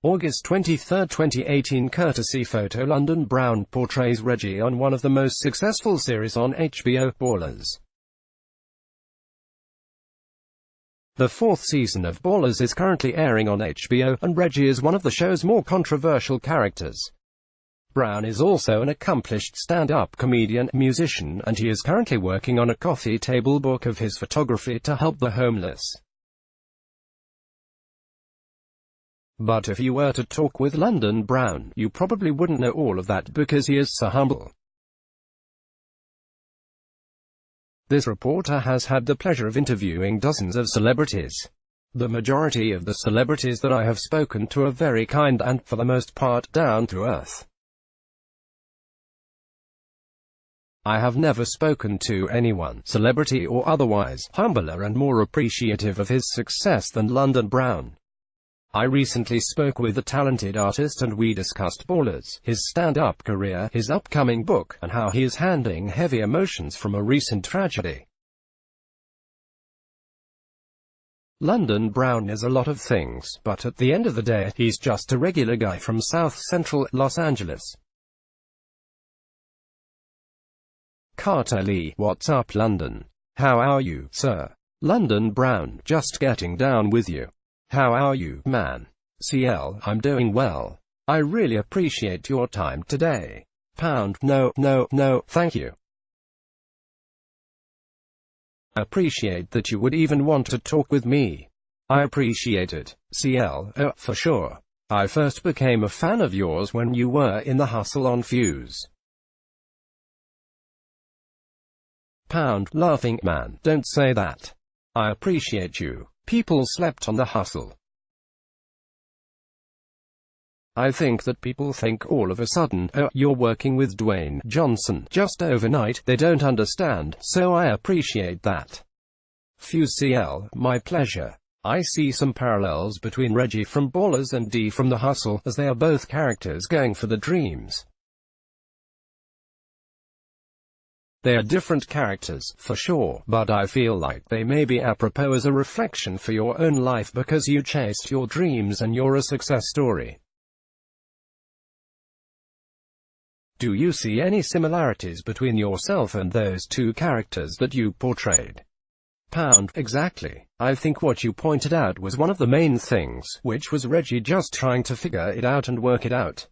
August 23, 2018. Courtesy photo. London Brown portrays Reggie on one of the most successful series on HBO, Ballers. The fourth season of Ballers is currently airing on HBO, and Reggie is one of the show's more controversial characters. Brown is also an accomplished stand-up comedian, musician, and he is currently working on a coffee table book of his photography to help the homeless. But if you were to talk with London Brown, you probably wouldn't know all of that because he is so humble. This reporter has had the pleasure of interviewing dozens of celebrities. The majority of the celebrities that I have spoken to are very kind and, for the most part, down to earth. I have never spoken to anyone, celebrity or otherwise, humbler and more appreciative of his success than London Brown. I recently spoke with a talented artist and we discussed Ballers, his stand-up career, his upcoming book, and how he is handling heavy emotions from a recent tragedy. London Brown is a lot of things, but at the end of the day, he's just a regular guy from South Central Los Angeles. Carter Lee: What's up, London? How are you, sir? London Brown: Just getting down with you. How are you, man? CL: I'm doing well. I really appreciate your time today. Pound: No, thank you. I appreciate that you would even want to talk with me. I appreciate it. CL: Oh, for sure. I first became a fan of yours when you were in The Hustle on Fuse. Pound: Laughing: Man, don't say that. I appreciate you. People slept on The Hustle. I think that people think all of a sudden, oh, you're working with Dwayne Johnson, just overnight. They don't understand, so I appreciate that. Fuse: CL: My pleasure. I see some parallels between Reggie from Ballers and D from The Hustle, as they are both characters going for the dreams. They are different characters, for sure, but I feel like they may be apropos as a reflection for your own life because you chased your dreams and you're a success story. Do you see any similarities between yourself and those two characters that you portrayed? Pound: Exactly. I think what you pointed out was one of the main things, which was Reggie just trying to figure it out and work it out.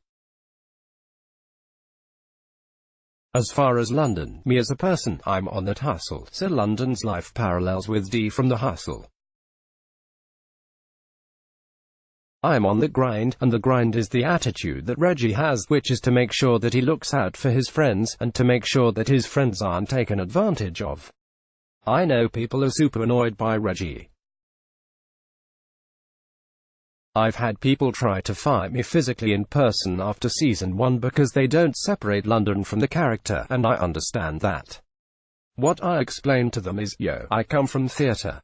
As far as London, me as a person, I'm on that hustle, so London's life parallels with D from The Hustle. I'm on the grind, and the grind is the attitude that Reggie has, which is to make sure that he looks out for his friends, and to make sure that his friends aren't taken advantage of. I know people are super annoyed by Reggie. I've had people try to fire me physically in person after season 1 because they don't separate London from the character, and I understand that. What I explain to them is, yo, I come from theater.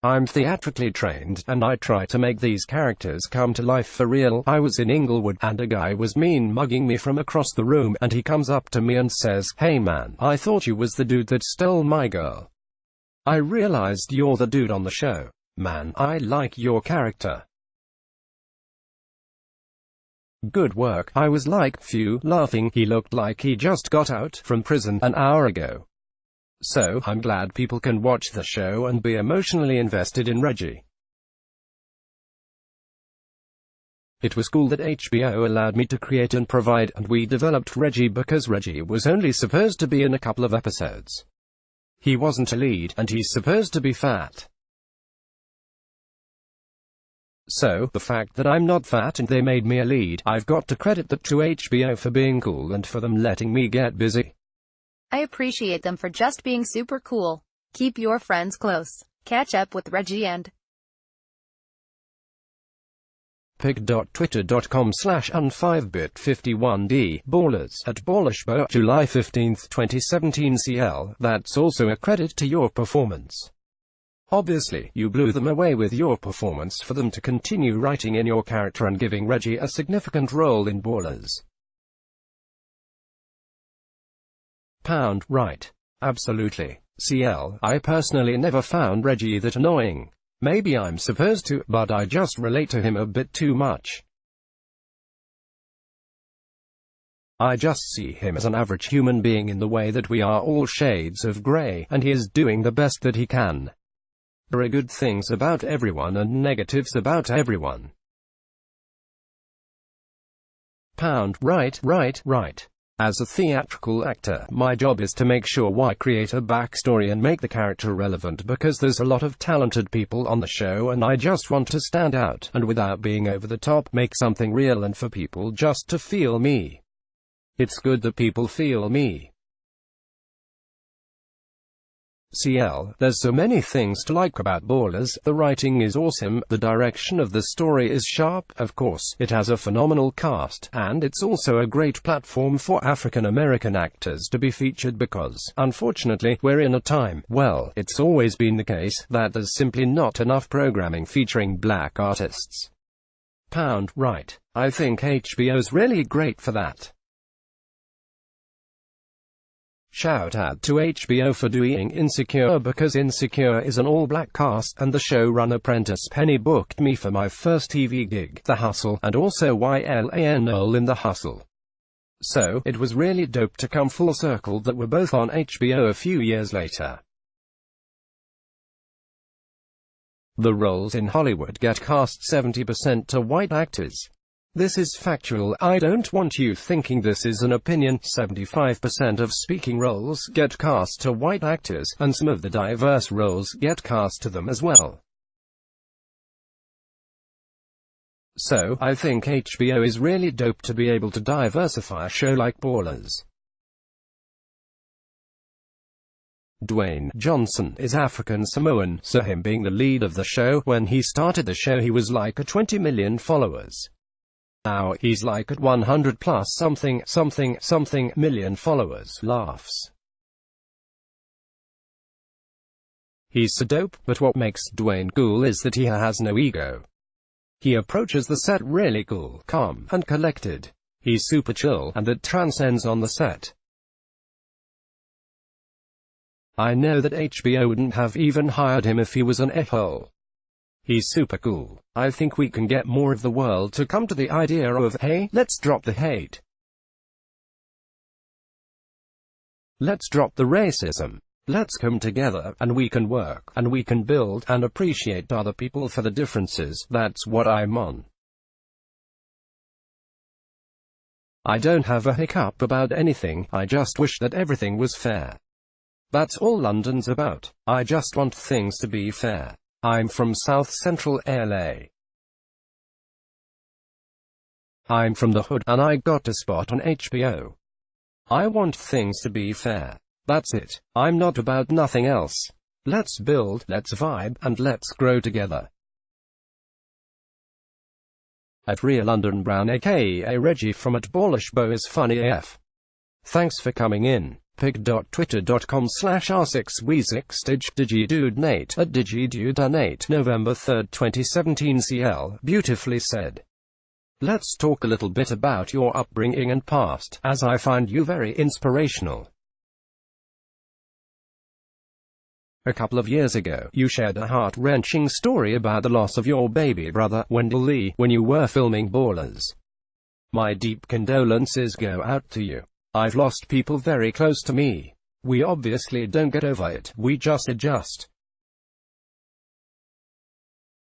I'm theatrically trained, and I try to make these characters come to life for real. I was in Inglewood, and a guy was mean mugging me from across the room, and he comes up to me and says, "Hey man, I thought you was the dude that stole my girl. I realized you're the dude on the show. Man, I like your character. Good work." I was like, phew, laughing. He looked like he just got out from prison an hour ago. So, I'm glad people can watch the show and be emotionally invested in Reggie. It was cool that HBO allowed me to create and provide, and we developed Reggie because Reggie was only supposed to be in a couple of episodes. He wasn't a lead, and he's supposed to be fat. So, the fact that I'm not fat and they made me a lead, I've got to credit that to HBO for being cool and for them letting me get busy. I appreciate them for just being super cool. Keep your friends close. Catch up with Reggie and pic.twitter.com/un5bit51d, Ballers, at Ballershbo, July 15, 2017 CL, that's also a credit to your performance. Obviously, you blew them away with your performance for them to continue writing in your character and giving Reggie a significant role in Ballers. Pound: Right. Absolutely. CL, I personally never found Reggie that annoying. Maybe I'm supposed to, but I just relate to him a bit too much. I just see him as an average human being in the way that we are all shades of grey, and he is doing the best that he can. There are good things about everyone and negatives about everyone. Right. As a theatrical actor, my job is to make sure I create a backstory and make the character relevant, because there's a lot of talented people on the show and I just want to stand out, and without being over the top, make something real and for people just to feel me. It's good that people feel me. CL, there's so many things to like about Ballers. The writing is awesome, the direction of the story is sharp, of course, it has a phenomenal cast, and it's also a great platform for African American actors to be featured because, unfortunately, we're in a time, well, it's always been the case, that there's simply not enough programming featuring black artists. Right. I think HBO's really great for that. Shout out to HBO for doing Insecure, because Insecure is an all-black cast, and the showrunner Prentice Penny booked me for my first TV gig, The Hustle, and also YLANL in The Hustle. So, it was really dope to come full circle that we're both on HBO a few years later. The roles in Hollywood get cast 70% to white actors. This is factual, I don't want you thinking this is an opinion. 75% of speaking roles get cast to white actors, and some of the diverse roles get cast to them as well. So, I think HBO is really dope to be able to diversify a show like Ballers. Dwayne Johnson is African Samoan, so him being the lead of the show, when he started the show he was like at 20 million followers. Now, he's like at 100 plus something million followers. Laughs. He's so dope, but what makes Dwayne cool is that he has no ego. He approaches the set really cool, calm, and collected. He's super chill, and that transcends on the set. I know that HBO wouldn't have even hired him if he was an a-hole. He's super cool. I think we can get more of the world to come to the idea of, hey, let's drop the hate. Let's drop the racism. Let's come together, and we can work, and we can build, and appreciate other people for the differences. That's what I'm on. I don't have a hiccup about anything, I just wish that everything was fair. That's all London's about. I just want things to be fair. I'm from South Central LA. I'm from the hood, and I got a spot on HBO. I want things to be fair. That's it. I'm not about nothing else. Let's build, let's vibe, and let's grow together. At Real London Brown aka Reggie from @BallishBo is funny AF. Thanks for coming in. pig.twitter.com/r6we6 digidudnate @digidudonate November 3, 2017 CL, beautifully said. Let's talk a little bit about your upbringing and past, as I find you very inspirational. A couple of years ago, you shared a heart-wrenching story about the loss of your baby brother, Wendell Lee, when you were filming Ballers. My deep condolences go out to you. I've lost people very close to me. We obviously don't get over it, we just adjust.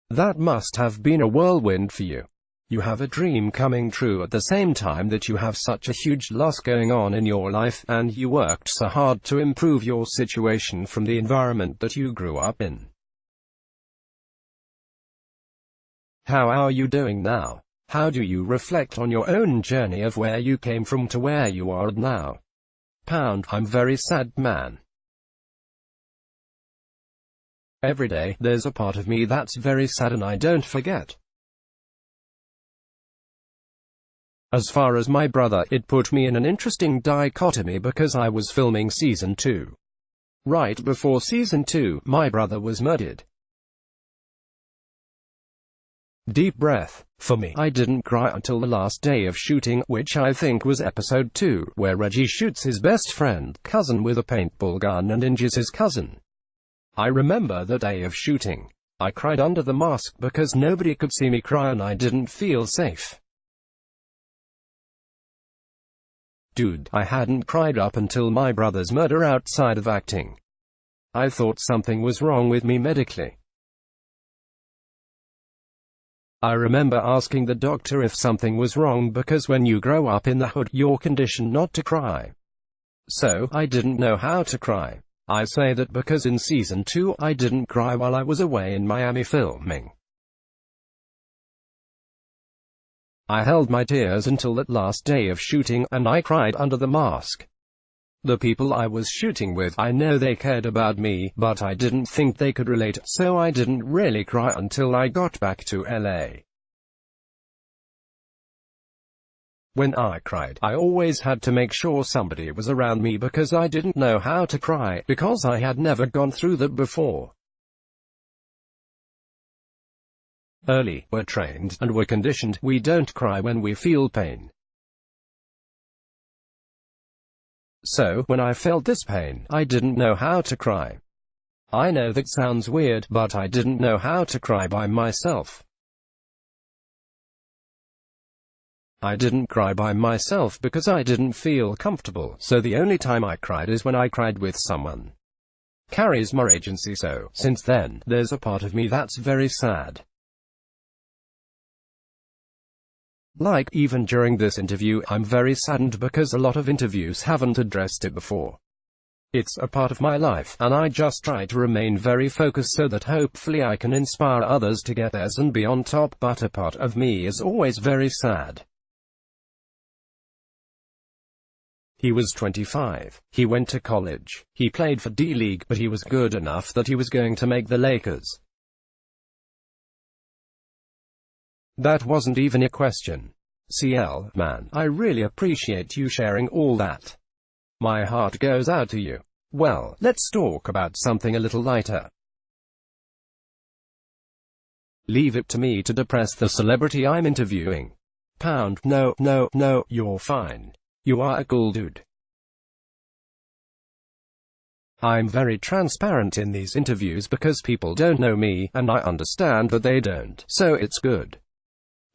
That must have been a whirlwind for you. You have a dream coming true at the same time that you have such a huge loss going on in your life, and you worked so hard to improve your situation from the environment that you grew up in. How are you doing now? How do you reflect on your own journey of where you came from to where you are now? I'm very sad, man. Every day, there's a part of me that's very sad and I don't forget. As far as my brother, it put me in an interesting dichotomy because I was filming season 2. Right before season 2, my brother was murdered. Deep breath. For me, I didn't cry until the last day of shooting, which I think was episode 2, where Reggie shoots his best friend, cousin with a paintball gun and injures his cousin. I remember the day of shooting. I cried under the mask because nobody could see me cry and I didn't feel safe. Dude, I hadn't cried up until my brother's murder outside of acting. I thought something was wrong with me medically. I remember asking the doctor if something was wrong because when you grow up in the hood, you're conditioned not to cry. So, I didn't know how to cry. I say that because in season 2, I didn't cry while I was away in Miami filming. I held my tears until that last day of shooting, and I cried under the mask. The people I was shooting with, I know they cared about me, but I didn't think they could relate, so I didn't really cry until I got back to LA. When I cried, I always had to make sure somebody was around me because I didn't know how to cry, because I had never gone through that before. Early, we're trained, and we're conditioned, we don't cry when we feel pain. So, when I felt this pain, I didn't know how to cry. I know that sounds weird, but I didn't know how to cry by myself. I didn't cry by myself because I didn't feel comfortable, so the only time I cried is when I cried with someone. Carries my agency, so, since then, there's a part of me that's very sad. Like, even during this interview, I'm very saddened because a lot of interviews haven't addressed it before. It's a part of my life, and I just try to remain very focused so that hopefully I can inspire others to get theirs and be on top, but a part of me is always very sad. He was 25. He went to college. He played for D-League, but he was good enough that he was going to make the Lakers. That wasn't even a question. CL, man, I really appreciate you sharing all that. My heart goes out to you. Well, let's talk about something a little lighter. Leave it to me to depress the celebrity I'm interviewing. Pound, no, you're fine. You are a cool dude. I'm very transparent in these interviews because people don't know me, and I understand that they don't, so it's good.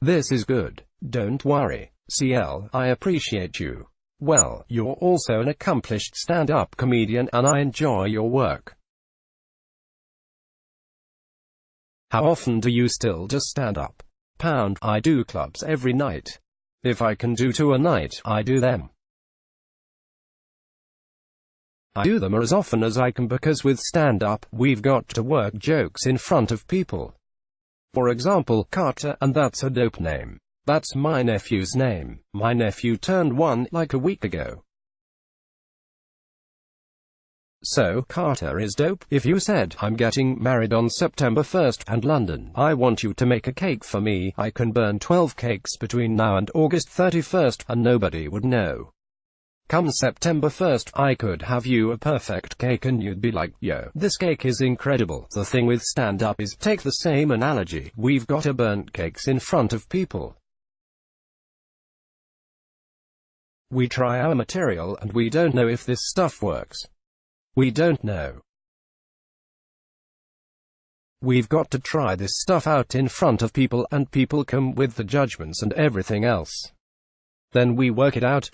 This is good. Don't worry. CL, I appreciate you. Well, you're also an accomplished stand-up comedian, and I enjoy your work. How often do you still do stand-up? Pound, I do clubs every night. If I can do 2 a night, I do them. I do them as often as I can because with stand-up, we've got to work jokes in front of people. For example, Carter, and that's a dope name. That's my nephew's name. My nephew turned 1, like a week ago. So, Carter is dope. If you said, I'm getting married on September 1st, and London, I want you to make a cake for me, I can burn 12 cakes between now and August 31st, and nobody would know. Come September 1st, I could have you a perfect cake and you'd be like, yo, this cake is incredible. The thing with stand-up is, take the same analogy, we've got to burn cakes in front of people. We try our material, and we don't know if this stuff works. We don't know. We've got to try this stuff out in front of people, and people come with the judgments and everything else. Then we work it out,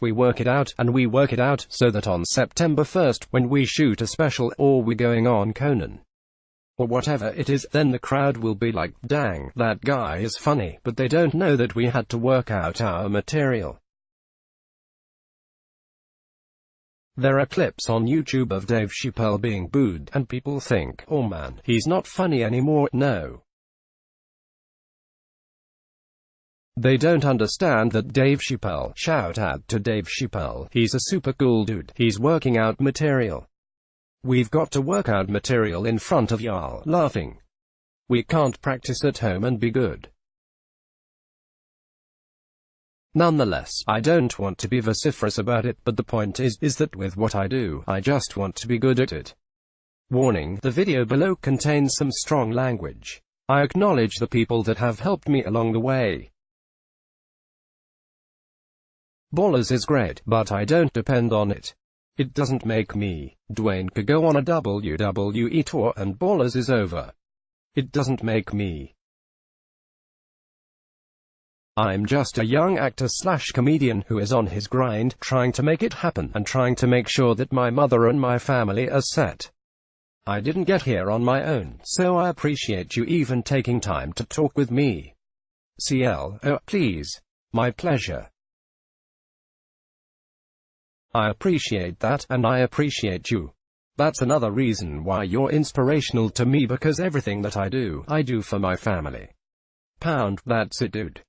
and we work it out, so that on September 1st, when we shoot a special, or we're going on Conan, or whatever it is, then the crowd will be like, dang, that guy is funny, but they don't know that we had to work out our material. There are clips on YouTube of Dave Chappelle being booed, and people think, oh man, he's not funny anymore. No. They don't understand that Dave Chappelle, shout out to Dave Chappelle, he's a super cool dude, he's working out material. We've got to work out material in front of y'all, laughing. We can't practice at home and be good. Nonetheless, I don't want to be vociferous about it, but the point is that with what I do, I just want to be good at it. Warning, the video below contains some strong language. I acknowledge the people that have helped me along the way. Ballers is great, but I don't depend on it. It doesn't make me. Dwayne could go on a WWE tour and Ballers is over. It doesn't make me. I'm just a young actor slash comedian who is on his grind, trying to make it happen, and trying to make sure that my mother and my family are set. I didn't get here on my own, so I appreciate you even taking time to talk with me. CL, oh, please. My pleasure. I appreciate that, and I appreciate you. That's another reason why you're inspirational to me, because everything that I do for my family. That's it, dude.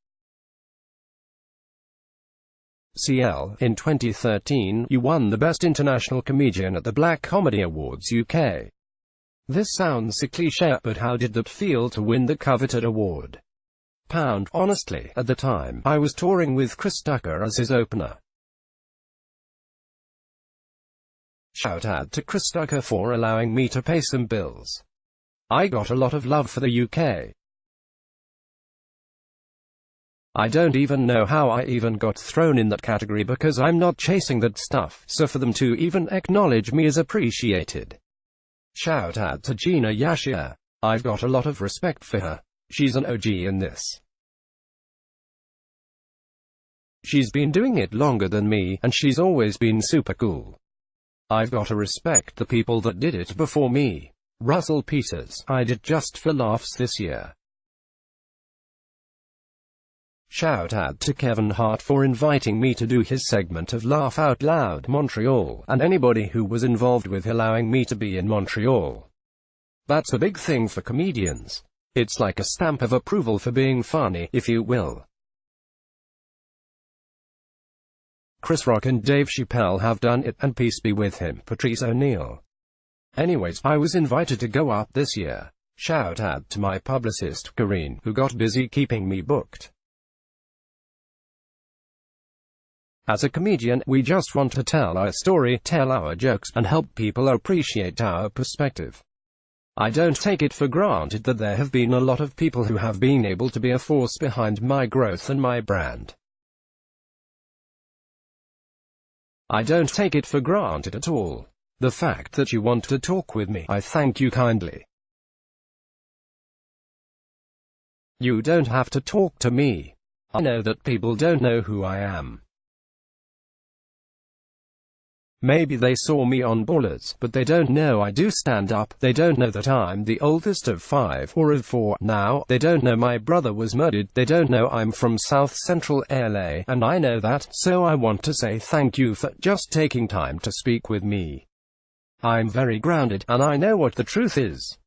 CL, in 2013, you won the Best International Comedian at the Black Comedy Awards UK. This sounds a cliché, but how did that feel to win the coveted award? Honestly, at the time, I was touring with Chris Tucker as his opener. Shout out to Chris Tucker for allowing me to pay some bills. I got a lot of love for the UK. I don't even know how I even got thrown in that category, because I'm not chasing that stuff, so for them to even acknowledge me is appreciated. Shout out to Gina Yashia. I've got a lot of respect for her. She's an OG in this. She's been doing it longer than me, and she's always been super cool. I've got to respect the people that did it before me. Russell Peters, I did Just for Laughs this year. Shout out to Kevin Hart for inviting me to do his segment of Laugh Out Loud Montreal, and anybody who was involved with allowing me to be in Montreal. That's a big thing for comedians. It's like a stamp of approval for being funny, if you will. Chris Rock and Dave Chappelle have done it, and peace be with him, Patrice O'Neal. Anyways, I was invited to go up this year. Shout out to my publicist, Karine, who got busy keeping me booked. As a comedian, we just want to tell our story, tell our jokes, and help people appreciate our perspective. I don't take it for granted that there have been a lot of people who have been able to be a force behind my growth and my brand. I don't take it for granted at all. The fact that you want to talk with me, I thank you kindly. You don't have to talk to me. I know that people don't know who I am. Maybe they saw me on Ballers, but they don't know I do stand up. They don't know that I'm the oldest of 5 or of 4 now. They don't know my brother was murdered. They don't know I'm from South Central LA, and I know that, so I want to say thank you for just taking time to speak with me. I'm very grounded, and I know what the truth is.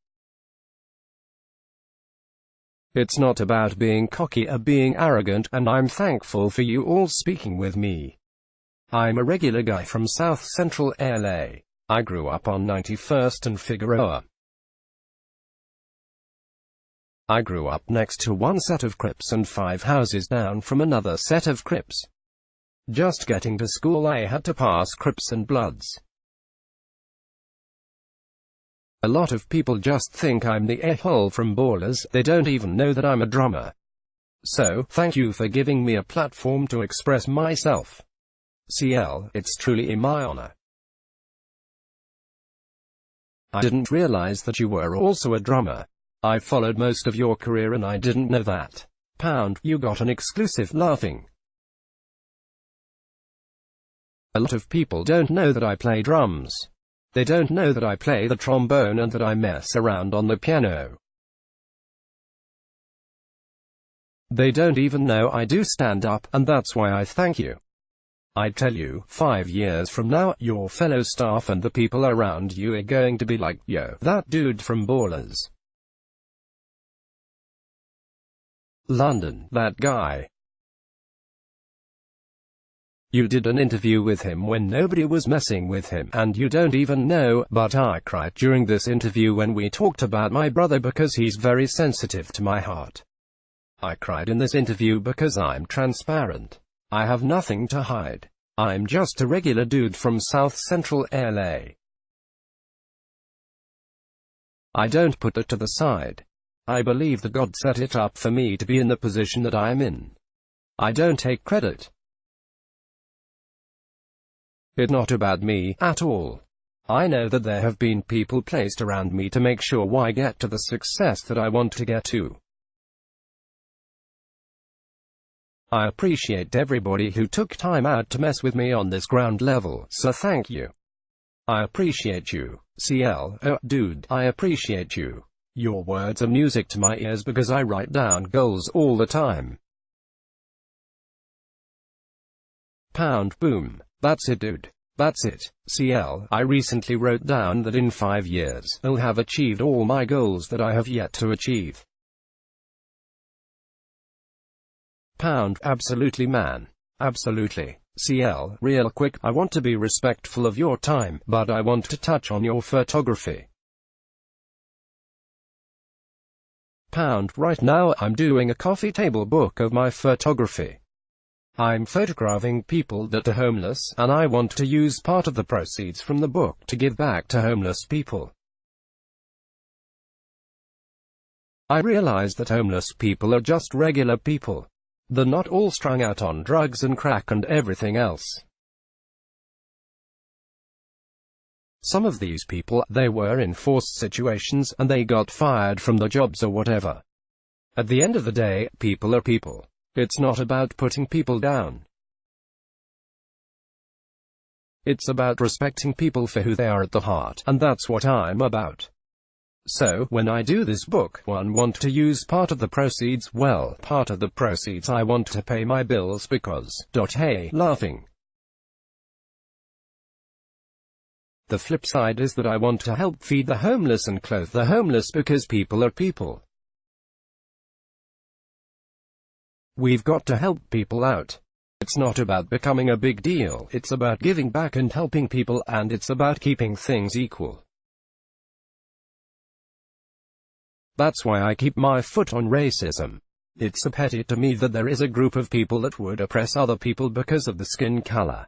It's not about being cocky or being arrogant, and I'm thankful for you all speaking with me. I'm a regular guy from South Central LA. I grew up on 91st and Figueroa. I grew up next to one set of Crips and 5 houses down from another set of Crips. Just getting to school I had to pass Crips and Bloods. A lot of people just think I'm the a-hole from Ballers. They don't even know that I'm a drummer. So, thank you for giving me a platform to express myself. CL, it's truly my honor. I didn't realize that you were also a drummer. I followed most of your career and I didn't know that. You got an exclusive laughing. A lot of people don't know that I play drums. They don't know that I play the trombone and that I mess around on the piano. They don't even know I do stand up, and that's why I thank you. I tell you, 5 years from now, your fellow staff and the people around you are going to be like, yo, that dude from Ballers. London, that guy. You did an interview with him when nobody was messing with him, and you don't even know, but I cried during this interview when we talked about my brother because he's very sensitive to my heart. I cried in this interview because I'm transparent. I have nothing to hide. I'm just a regular dude from South Central LA. I don't put it to the side. I believe that God set it up for me to be in the position that I am in. I don't take credit. It's not about me, at all. I know that there have been people placed around me to make sure I get to the success that I want to get to. I appreciate everybody who took time out to mess with me on this ground level, so thank you. I appreciate you. CL, oh, dude, I appreciate you. Your words are music to my ears because I write down goals all the time. Pound boom. That's it, dude. That's it. CL, I recently wrote down that in 5 years, I'll have achieved all my goals that I have yet to achieve. Pound, absolutely man. Absolutely. CL, real quick, I want to be respectful of your time, but I want to touch on your photography. Pound, right now I'm doing a coffee table book of my photography. I'm photographing people that are homeless, and I want to use part of the proceeds from the book to give back to homeless people. I realize that homeless people are just regular people. They're not all strung out on drugs and crack and everything else. Some of these people, they were in forced situations, and they got fired from their jobs or whatever. At the end of the day, people are people. It's not about putting people down. It's about respecting people for who they are at the heart, and that's what I'm about. So, when I do this book, I want to use part of the proceeds, well, part of the proceeds I want to pay my bills because, hey, laughing. The flip side is that I want to help feed the homeless and clothe the homeless because people are people. We've got to help people out. It's not about becoming a big deal, it's about giving back and helping people, and it's about keeping things equal. That's why I keep my foot on racism. It's a pity to me that there is a group of people that would oppress other people because of the skin color.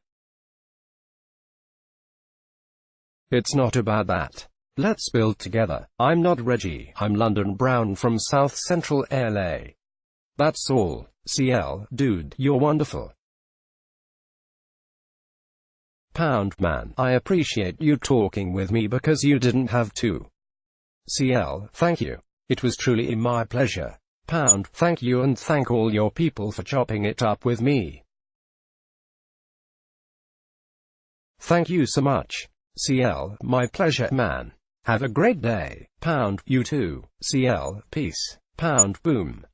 It's not about that. Let's build together. I'm not Reggie, I'm London Brown from South Central LA. That's all. CL, dude, you're wonderful. Pound man, I appreciate you talking with me because you didn't have to. CL, thank you. It was truly my pleasure. Pound, thank you, and thank all your people for chopping it up with me. Thank you so much. CL, my pleasure, man. Have a great day. Pound, you too. CL, peace. Pound, boom.